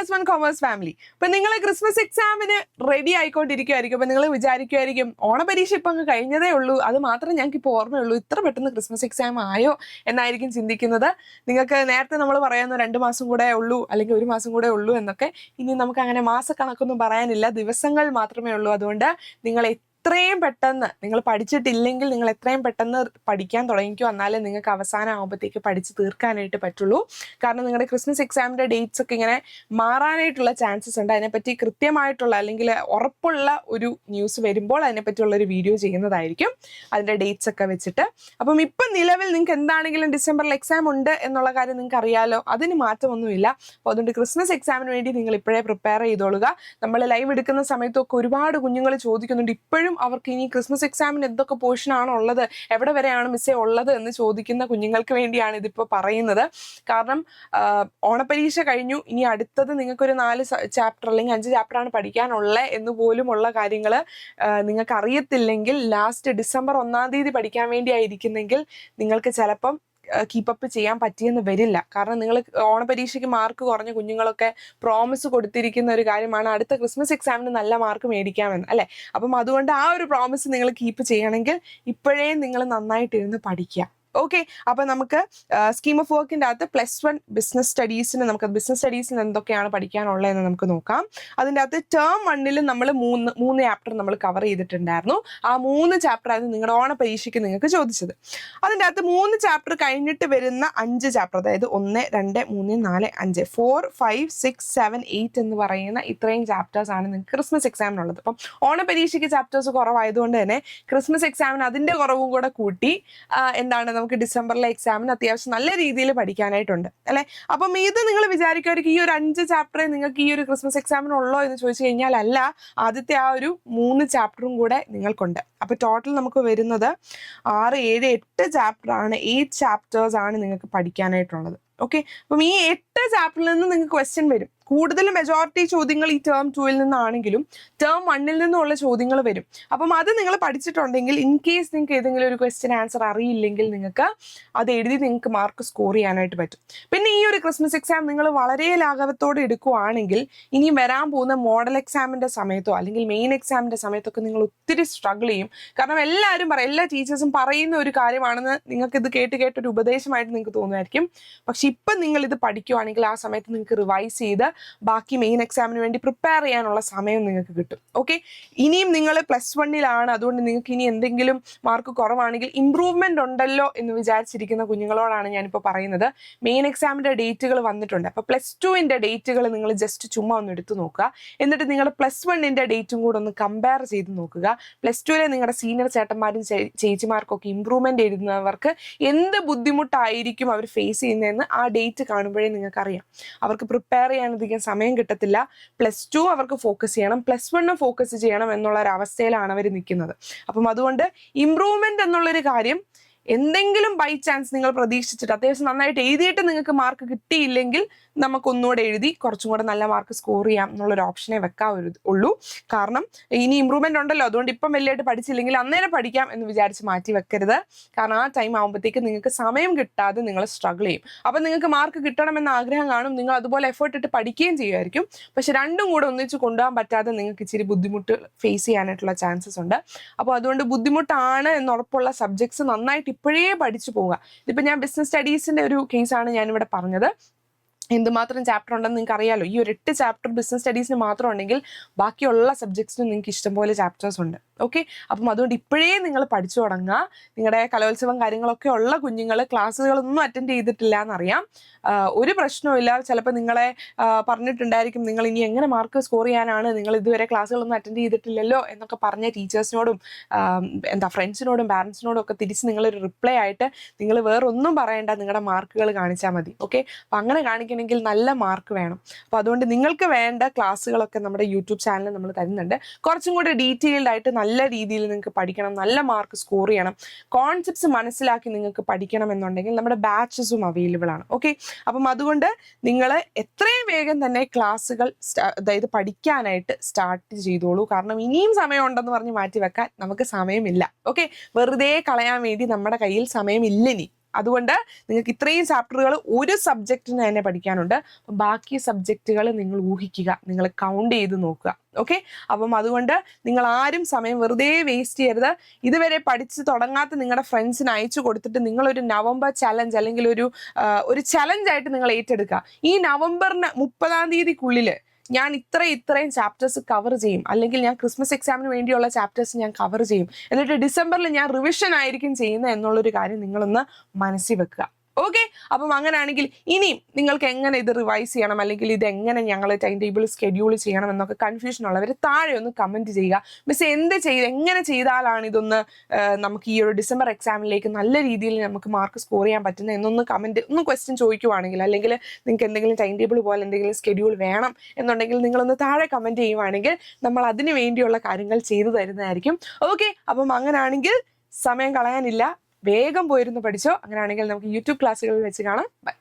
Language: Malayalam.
+1 കോമേഴ്സ് ഫാമിലി. അപ്പൊ നിങ്ങൾ ക്രിസ്മസ് എക്സാമിന് റെഡി ആയിക്കൊണ്ടിരിക്കുമായിരിക്കും. അപ്പൊ നിങ്ങൾ വിചാരിക്കുമായിരിക്കും ഓണപരീക്ഷ ഇപ്പൊ അങ്ങ് കഴിഞ്ഞതേ ഉള്ളൂ, അത് മാത്രമേ ഞങ്ങൾക്ക് ഇപ്പോൾ ഓർമ്മയുള്ളൂ, ഇത്ര പെട്ടെന്ന് ക്രിസ്മസ് എക്സാം ആയോ എന്നായിരിക്കും ചിന്തിക്കുന്നത്. നിങ്ങൾക്ക് നേരത്തെ നമ്മൾ പറയുന്നു 2 മാസം കൂടെ ഉള്ളൂ അല്ലെങ്കിൽ 1 മാസം കൂടെ ഉള്ളൂ എന്നൊക്കെ. ഇനി നമുക്ക് അങ്ങനെ മാസക്കണക്കൊന്നും പറയാനില്ല, ദിവസങ്ങൾ മാത്രമേ ഉള്ളൂ. അതുകൊണ്ട് നിങ്ങൾ എത്രയും പെട്ടെന്ന്, നിങ്ങൾ പഠിച്ചിട്ടില്ലെങ്കിൽ നിങ്ങൾ എത്രയും പെട്ടെന്ന് പഠിക്കാൻ തുടങ്ങിക്കോ, എന്നാലേ നിങ്ങൾക്ക് അവസാനം ആകുമ്പോഴത്തേക്ക് പഠിച്ച് തീർക്കാനായിട്ട് പറ്റുള്ളൂ. കാരണം നിങ്ങളുടെ ക്രിസ്മസ് എക്സാമിൻ്റെ ഡേറ്റ്സ് ഒക്കെ ഇങ്ങനെ മാറാനായിട്ടുള്ള ചാൻസസ് ഉണ്ട്. അതിനെപ്പറ്റി കൃത്യമായിട്ടുള്ള അല്ലെങ്കിൽ ഉറപ്പുള്ള ഒരു ന്യൂസ് വരുമ്പോൾ അതിനെപ്പറ്റിയുള്ളൊരു വീഡിയോ ചെയ്യുന്നതായിരിക്കും, അതിൻ്റെ ഡേറ്റ്സ് ഒക്കെ വെച്ചിട്ട്. അപ്പം ഇപ്പം നിലവിൽ നിങ്ങൾക്ക് എന്താണെങ്കിലും ഡിസംബറിൽ എക്സാം ഉണ്ട് എന്നുള്ള കാര്യം നിങ്ങൾക്ക് അറിയാലോ, അതിന് മാറ്റമൊന്നുമില്ല. അപ്പോൾ അതുകൊണ്ട് ക്രിസ്മസ് എക്സാമിന് വേണ്ടി നിങ്ങൾ ഇപ്പോഴേ പ്രിപ്പയർ ചെയ്തോളുക. നമ്മൾ ലൈവ് എടുക്കുന്ന സമയത്തൊക്കെ ഒരുപാട് കുഞ്ഞുങ്ങൾ ചോദിക്കുന്നുണ്ട്, ഇപ്പോഴും അവർക്ക് ഇനി ക്രിസ്മസ് എക്സാമിന് എന്തൊക്കെ പോർഷനാണ് ഉള്ളത്, എവിടെ വരെയാണ് മിസ്സേ ഉള്ളത് എന്ന് ചോദിക്കുന്ന കുഞ്ഞുങ്ങൾക്ക് വേണ്ടിയാണ് ഇതിപ്പോൾ പറയുന്നത്. കാരണം ഓണപരീക്ഷ കഴിഞ്ഞു, ഇനി അടുത്തത് നിങ്ങൾക്കൊരു 4 ചാപ്റ്റർ അല്ലെങ്കിൽ 5 ചാപ്റ്ററാണ് പഠിക്കാനുള്ളത് എന്ന് പോലുമുള്ള കാര്യങ്ങൾ നിങ്ങൾക്ക് അറിയത്തില്ലെങ്കിൽ ലാസ്റ്റ് ഡിസംബർ 1-ാം തീയതി പഠിക്കാൻ വേണ്ടിയായിരിക്കുന്നെങ്കിൽ നിങ്ങൾക്ക് ചിലപ്പം കീപ്പപ്പ് ചെയ്യാൻ പറ്റിയെന്ന് വരില്ല. കാരണം നിങ്ങൾ ഓണപരീക്ഷയ്ക്ക് മാർക്ക് കുറഞ്ഞ കുഞ്ഞുങ്ങളൊക്കെ പ്രോമിസ് കൊടുത്തിരിക്കുന്ന ഒരു കാര്യമാണ് അടുത്ത ക്രിസ്മസ് എക്സാമിന് നല്ല മാർക്ക് മേടിക്കാമെന്ന്, അല്ലേ? അപ്പം അതുകൊണ്ട് ആ ഒരു പ്രോമിസ് നിങ്ങൾ കീപ്പ് ചെയ്യണമെങ്കിൽ ഇപ്പോഴേ നിങ്ങൾ നന്നായിട്ടിരുന്ന് പഠിക്കുക. ഓക്കെ, അപ്പം നമുക്ക് സ്കീം ഓഫ് വർക്കിൻ്റെ അകത്ത് +1 ബിസിനസ് സ്റ്റഡീസിന് നമുക്ക് ബിസിനസ് സ്റ്റഡീസിന് എന്തൊക്കെയാണ് പഠിക്കാനുള്ളതെന്ന് നമുക്ക് നോക്കാം. അതിൻ്റെ അകത്ത് ടേം 1-ൽ നമ്മൾ മൂന്ന് ചാപ്റ്റർ നമ്മൾ കവർ ചെയ്തിട്ടുണ്ടായിരുന്നു. ആ 3 ചാപ്റ്ററായിരുന്നു നിങ്ങളുടെ ഓണ പരീക്ഷയ്ക്ക് നിങ്ങൾക്ക് ചോദിച്ചത്. അതിൻ്റെ അകത്ത് 3 ചാപ്റ്റർ കഴിഞ്ഞിട്ട് വരുന്ന 5 ചാപ്റ്റർ, അതായത് 1, 2, 3, 4, 5, 4, 5, 6, 7, 8 എന്ന് പറയുന്ന ഇത്രയും ചാപ്റ്റേഴ്സ് ആണ് നിങ്ങൾക്ക് ക്രിസ്മസ് എക്സാമിനുള്ളത്. അപ്പം ഓണ പരീക്ഷയ്ക്ക് ചാപ്റ്റേഴ്സ് കുറവായതുകൊണ്ട് തന്നെ ക്രിസ്മസ് എക്സാമിന് അതിൻ്റെ കുറവും കൂടെ കൂട്ടി എന്താണ് നമുക്ക് ഡിസംബറിലെ എക്സാമിന് അത്യാവശ്യം നല്ല രീതിയിൽ പഠിക്കാനായിട്ടുണ്ട്, അല്ലേ? അപ്പം ഇത് നിങ്ങൾ വിചാരിക്കുമായിരിക്കും ഈ ഒരു 5 ചാപ്റ്ററേ നിങ്ങൾക്ക് ഈ ഒരു ക്രിസ്മസ് എക്സാമിനുള്ളോ എന്ന് ചോദിച്ചു കഴിഞ്ഞാൽ അല്ല, ആദ്യത്തെ ആ ഒരു 3 ചാപ്റ്ററും കൂടെ നിങ്ങൾക്കുണ്ട്. അപ്പോൾ ടോട്ടൽ നമുക്ക് വരുന്നത് 6, 7, 8 ചാപ്റ്ററാണ്, 8 ചാപ്റ്റേഴ്സ് ആണ് നിങ്ങൾക്ക് പഠിക്കാനായിട്ടുള്ളത്. ഓക്കെ, അപ്പം ഈ 8 ചാപ്റ്ററിൽ നിന്ന് നിങ്ങൾക്ക് ക്വസ്റ്റ്യൻ വരും. കൂടുതലും മെജോറിറ്റി ചോദ്യങ്ങൾ ഈ ടേം 2-ൽ നിന്നാണെങ്കിലും ടേം 1-ൽ നിന്നുള്ള ചോദ്യങ്ങൾ വരും. അപ്പം അത് നിങ്ങൾ പഠിച്ചിട്ടുണ്ടെങ്കിൽ ഇൻ കേസ് നിങ്ങൾക്ക് ഏതെങ്കിലും ഒരു ക്വസ്റ്റ്യൻ ആൻസർ അറിയില്ലെങ്കിൽ നിങ്ങൾക്ക് അത് എഴുതി നിങ്ങൾക്ക് മാർക്ക് സ്കോർ ചെയ്യാനായിട്ട് പറ്റും. പിന്നെ ഈ ഒരു ക്രിസ്മസ് എക്സാം നിങ്ങൾ വളരെ ലാഘവത്തോടെ എടുക്കുകയാണെങ്കിൽ ഇനി വരാൻ പോകുന്ന മോഡൽ എക്സാമിൻ്റെ സമയത്തോ അല്ലെങ്കിൽ മെയിൻ എക്സാമിൻ്റെ സമയത്തൊക്കെ നിങ്ങൾ ഒത്തിരി സ്ട്രഗിൾ ചെയ്യും. കാരണം എല്ലാവരും എല്ലാ ടീച്ചേഴ്സും പറയുന്ന ഒരു കാര്യമാണെന്ന് നിങ്ങൾക്കിത് കേട്ടൊരു ഉപദേശമായിട്ട് നിങ്ങൾക്ക് തോന്നുമായിരിക്കും. പക്ഷെ ഇപ്പം നിങ്ങൾ ഇത് പഠിക്കുകയാണെങ്കിൽ ആ സമയത്ത് നിങ്ങൾക്ക് റിവൈസ് ചെയ്ത് ബാക്കി മെയിൻ എക്സാമിന് വേണ്ടി പ്രിപ്പയർ ചെയ്യാനുള്ള സമയം നിങ്ങൾക്ക് കിട്ടും. ഓക്കെ, ഇനിയും നിങ്ങൾ +1-ലാണ്, അതുകൊണ്ട് നിങ്ങൾക്ക് ഇനി എന്തെങ്കിലും മാർക്ക് കുറവാണെങ്കിൽ ഇമ്പ്രൂവ്മെന്റ് ഉണ്ടല്ലോ എന്ന് വിചാരിച്ചിരിക്കുന്ന കുഞ്ഞുങ്ങളോടാണ് ഞാനിപ്പോൾ പറയുന്നത്. മെയിൻ എക്സാമിൻ്റെ ഡേറ്റുകൾ വന്നിട്ടുണ്ട്. അപ്പോൾ +2-ൻ്റെ ഡേറ്റുകൾ നിങ്ങൾ ജസ്റ്റ് ചുമ്മാ ഒന്ന് എടുത്തു നോക്കുക. എന്നിട്ട് നിങ്ങൾ +1-ൻ്റെ ഡേറ്റും കൂടെ ഒന്ന് കമ്പയർ ചെയ്ത് നോക്കുക. +2-ലെ നിങ്ങളുടെ സീനിയർ ചേട്ടന്മാരും ചേച്ചിമാർക്കൊക്കെ ഇമ്പ്രൂവ്മെന്റ് എഴുതുന്നവർക്ക് എന്ത് ബുദ്ധിമുട്ടായിരിക്കും അവർ ഫേസ് ചെയ്യുന്നതെന്ന് ആ ഡേറ്റ് കാണുമ്പോഴേ നിങ്ങൾക്കറിയാം. അവർക്ക് പ്രിപ്പയർ ചെയ്യാൻ അധികം സമയം കിട്ടത്തില്ല. +2 അവർക്ക് ഫോക്കസ് ചെയ്യണം, +1 ഫോക്കസ് ചെയ്യണം എന്നുള്ള ഒരു അവസ്ഥയിലാണ് അവർ നിൽക്കുന്നത്. അപ്പം അതുകൊണ്ട് ഇമ്പ്രൂവ്മെന്റ് എന്നുള്ളൊരു കാര്യം എന്തെങ്കിലും ബൈ ചാൻസ് നിങ്ങൾ പ്രതീക്ഷിച്ചിട്ട് അത്യാവശ്യം നന്നായിട്ട് എഴുതിയിട്ട് നിങ്ങൾക്ക് മാർക്ക് കിട്ടിയില്ലെങ്കിൽ നമുക്കൊന്നുകൂടെ എഴുതി കുറച്ചും കൂടെ നല്ല മാർക്ക് സ്കോർ ചെയ്യാം എന്നുള്ളൊരു ഓപ്ഷനെ വെക്കാവുള്ളൂ. കാരണം ഇനി ഇമ്പ്രൂവ്മെന്റ് ഉണ്ടല്ലോ, അതുകൊണ്ട് ഇപ്പം വലിയായിട്ട് പഠിച്ചില്ലെങ്കിൽ അന്നേരം പഠിക്കാം എന്ന് വിചാരിച്ച് മാറ്റി വെക്കരുത്. കാരണം ആ ടൈം ആകുമ്പോഴത്തേക്ക് നിങ്ങൾക്ക് സമയം കിട്ടാതെ നിങ്ങൾ സ്ട്രഗിൾ ചെയ്യും. അപ്പം നിങ്ങൾക്ക് മാർക്ക് കിട്ടണമെന്ന ആഗ്രഹം കാണും, നിങ്ങൾ അതുപോലെ എഫേർട്ട് ഇട്ട് പഠിക്കുകയും ചെയ്യുമായിരിക്കും. പക്ഷെ രണ്ടും കൂടെ ഒന്നിച്ച് കൊണ്ടുപോകാൻ പറ്റാതെ നിങ്ങൾക്ക് ഇച്ചിരി ബുദ്ധിമുട്ട് ഫേസ് ചെയ്യാനായിട്ടുള്ള ചാൻസസ് ഉണ്ട്. അപ്പോൾ അതുകൊണ്ട് ബുദ്ധിമുട്ടാണ് എന്നുറപ്പുള്ള സബ്ജക്ട്സ് നന്നായിട്ട് ഇപ്പോഴേ പഠിച്ചു പോവുക. ഇതിപ്പോൾ ഞാൻ ബിസിനസ് സ്റ്റഡീസിൻ്റെ ഒരു കേസാണ് ഞാനിവിടെ പറഞ്ഞത്. എന്തുമാത്രം ചാപ്റ്റർ ഉണ്ടെന്ന് നിങ്ങൾക്ക് അറിയാലോ. ഈ ഒരു 8 ചാപ്റ്റർ ബിസിനസ് സ്റ്റഡീസിന് മാത്രം ഉണ്ടെങ്കിൽ ബാക്കിയുള്ള സബ്ജക്ട്സിനും നിങ്ങൾക്ക് ഇഷ്ടംപോലെ ചാപ്റ്റേഴ്സ് ഉണ്ട്. ഓക്കെ, അപ്പം അതുകൊണ്ട് ഇപ്പോഴേ നിങ്ങൾ പഠിച്ചു തുടങ്ങുക. നിങ്ങളുടെ കലോത്സവം കാര്യങ്ങളൊക്കെ ഉള്ള കുഞ്ഞുങ്ങൾ ക്ലാസ്സുകളൊന്നും അറ്റൻഡ് ചെയ്തിട്ടില്ല എന്നറിയാം, ഒരു പ്രശ്നവുമില്ല. ചിലപ്പോൾ നിങ്ങളെ പറഞ്ഞിട്ടുണ്ടായിരിക്കും നിങ്ങൾ ഇനി എങ്ങനെ മാർക്ക് സ്കോർ ചെയ്യാനാണ്, നിങ്ങൾ ഇതുവരെ ക്ലാസ്സുകളൊന്നും അറ്റൻഡ് ചെയ്തിട്ടില്ലല്ലോ എന്നൊക്കെ പറഞ്ഞ ടീച്ചേഴ്സിനോടും ഫ്രണ്ട്സിനോടും പാരൻസിനോടും ഒക്കെ തിരിച്ച് നിങ്ങളൊരു റിപ്ലൈ ആയിട്ട് നിങ്ങൾ വേറൊന്നും പറയേണ്ട, നിങ്ങളുടെ മാർക്കുകൾ കാണിച്ചാൽ മതി. ഓക്കെ, അപ്പം അങ്ങനെ കാണിക്കണമെങ്കിൽ നല്ല മാർക്ക് വേണം. അപ്പോൾ അതുകൊണ്ട് നിങ്ങൾക്ക് വേണ്ട ക്ലാസ്സുകളൊക്കെ നമ്മുടെ യൂട്യൂബ് ചാനലിൽ നമ്മൾ തരുന്നുണ്ട്. കുറച്ചും കൂടി ഡീറ്റെയിൽഡ് ആയിട്ട് നല്ല രീതിയിൽ നിങ്ങൾക്ക് പഠിക്കണം, നല്ല മാർക്ക് സ്കോർ ചെയ്യണം, കോൺസെപ്റ്റ്സ് മനസ്സിലാക്കി നിങ്ങൾക്ക് പഠിക്കണം എന്നുണ്ടെങ്കിൽ നമ്മുടെ ബാച്ചസും അവൈലബിൾ ആണ്. ഓക്കെ, അപ്പം അതുകൊണ്ട് നിങ്ങൾ എത്രയും വേഗം തന്നെ ക്ലാസ്സുകൾ അതായത് പഠിക്കാനായിട്ട് സ്റ്റാർട്ട് ചെയ്തോളൂ. കാരണം ഇനിയും സമയമുണ്ടെന്ന് പറഞ്ഞ് മാറ്റി വെക്കാൻ നമുക്ക് സമയമില്ല. ഓക്കെ, വെറുതെ കളയാൻ വേണ്ടി നമ്മുടെ കയ്യിൽ സമയമില്ല ഇനി. അതുകൊണ്ട് നിങ്ങൾക്ക് ഇത്രയും ചാപ്റ്ററുകൾ ഒരു സബ്ജക്റ്റിന് തന്നെ പഠിക്കാനുണ്ട്. അപ്പം ബാക്കി സബ്ജക്റ്റുകൾ നിങ്ങൾ ഊഹിക്കുക, നിങ്ങൾ കൗണ്ട് ചെയ്ത് നോക്കുക. ഓക്കെ, അപ്പം അതുകൊണ്ട് നിങ്ങൾ ആരും സമയം വെറുതെ വേസ്റ്റ് ചെയ്യരുത്. ഇതുവരെ പഠിച്ച് തുടങ്ങാത്ത നിങ്ങളുടെ ഫ്രണ്ട്സിന് അയച്ചു കൊടുത്തിട്ട് നിങ്ങളൊരു നവംബർ ചലഞ്ച് അല്ലെങ്കിൽ ഒരു ചലഞ്ചായിട്ട് നിങ്ങൾ ഏറ്റെടുക്കുക. ഈ നവംബറിന് 30-ാം തീയതിക്കുള്ളിൽ ഞാൻ ഇത്രയും ചാപ്റ്റേഴ്സ് കവർ ചെയ്യും, അല്ലെങ്കിൽ ഞാൻ ക്രിസ്മസ് എക്സാമിന് വേണ്ടിയുള്ള ചാപ്റ്റേഴ്സ് ഞാൻ കവർ ചെയ്യും, എന്നിട്ട് ഡിസംബറിൽ ഞാൻ റിവിഷൻ ആയിരിക്കും ചെയ്യുന്നത് എന്നുള്ളൊരു കാര്യം നിങ്ങളൊന്ന് മനസ്സിൽ വെക്കുക. ഓക്കെ, അപ്പം അങ്ങനെയാണെങ്കിൽ ഇനിയും നിങ്ങൾക്ക് എങ്ങനെ ഇത് റിവൈസ് ചെയ്യണം, അല്ലെങ്കിൽ ഇത് എങ്ങനെ ഞങ്ങൾ ടൈം ടേബിൾ സ്കെഡ്യൂൾ ചെയ്യണം എന്നൊക്കെ കൺഫ്യൂഷൻ ഉള്ളവർ താഴെ ഒന്ന് കമൻറ്റ് ചെയ്യുക. മിസ് എങ്ങനെ ചെയ്താലാണ് ഇതൊന്ന് നമുക്ക് ഈ ഒരു ഡിസംബർ എക്സാമിലേക്ക് നല്ല രീതിയിൽ നമുക്ക് മാർക്ക് സ്കോർ ചെയ്യാൻ പറ്റുന്നത് എന്നൊന്ന് ഒന്ന് ക്വസ്റ്റ്യൻ ചോദിക്കുവാണെങ്കിൽ, അല്ലെങ്കിൽ നിങ്ങൾക്ക് എന്തെങ്കിലും ടൈം ടേബിൾ പോലെ എന്തെങ്കിലും സ്കെഡ്യൂൾ വേണം എന്നുണ്ടെങ്കിൽ നിങ്ങളൊന്ന് താഴെ കമൻറ്റ് ചെയ്യുവാണെങ്കിൽ നമ്മൾ അതിന് വേണ്ടിയുള്ള കാര്യങ്ങൾ ചെയ്തു തരുന്നതായിരിക്കും. ഓക്കെ, അപ്പം അങ്ങനെയാണെങ്കിൽ സമയം കളയാനില്ല, വേഗം പോയിരുന്നു പഠിച്ചോ. അങ്ങനെയാണെങ്കിൽ നമുക്ക് യൂട്യൂബ് ക്ലാസ്സുകളിൽ വെച്ച് കാണാം. ബൈ.